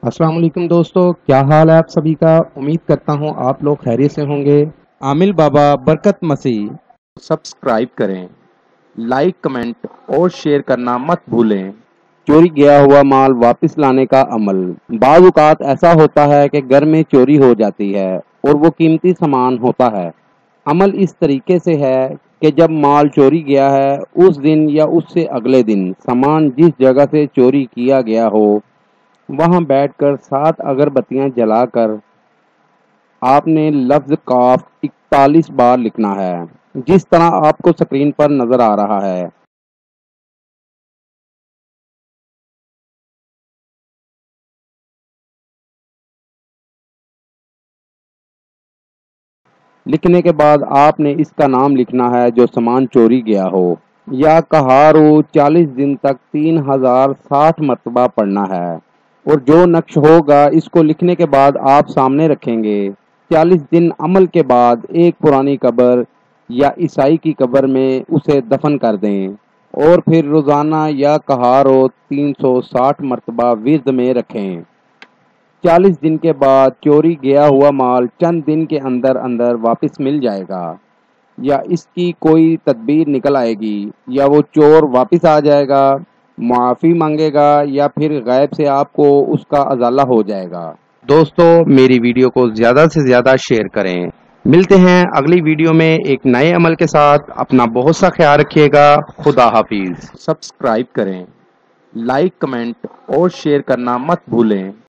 अस्सलाम वालेकुम दोस्तों, क्या हाल है आप सभी का। उम्मीद करता हूँ आप लोग खैरियत से होंगे। आमिल बाबा बरकत मसीह सब्सक्राइब करें, लाइक कमेंट और शेयर करना मत भूलें। चोरी गया हुआ माल वापस लाने का अमल। बाज़ औक़ात ऐसा होता है कि घर में चोरी हो जाती है और वो कीमती सामान होता है। अमल इस तरीके से है कि जब माल चोरी गया है उस दिन या उससे अगले दिन सामान जिस जगह से चोरी किया गया हो वहां बैठकर 7 अगरबत्तियां जलाकर आपने लफ्ज काफ 41 बार लिखना है, जिस तरह आपको स्क्रीन पर नजर आ रहा है। लिखने के बाद आपने इसका नाम लिखना है जो सामान चोरी गया हो, या कहारो 40 दिन तक 3060 मरतबा पढ़ना है। और जो नक्श होगा इसको लिखने के बाद आप सामने रखेंगे। 40 दिन अमल के बाद एक पुरानी कब्र या ईसाई की कब्र में उसे दफन कर दें और फिर रोजाना या कहारो 360 मरतबा विर्द में रखें। 40 दिन के बाद चोरी गया हुआ माल चंद दिन के अंदर अंदर वापस मिल जाएगा, या इसकी कोई तदबीर निकल आएगी, या वो चोर वापस आ जाएगा, माफ़ी मांगेगा, या फिर गैब से आपको उसका अजाला हो जाएगा। दोस्तों, मेरी वीडियो को ज़्यादा से ज़्यादा शेयर करें। मिलते हैं अगली वीडियो में एक नए अमल के साथ। अपना बहुत सा ख्याल रखिएगा। खुदा हाफिज। सब्सक्राइब करें, लाइक कमेंट और शेयर करना मत भूलें।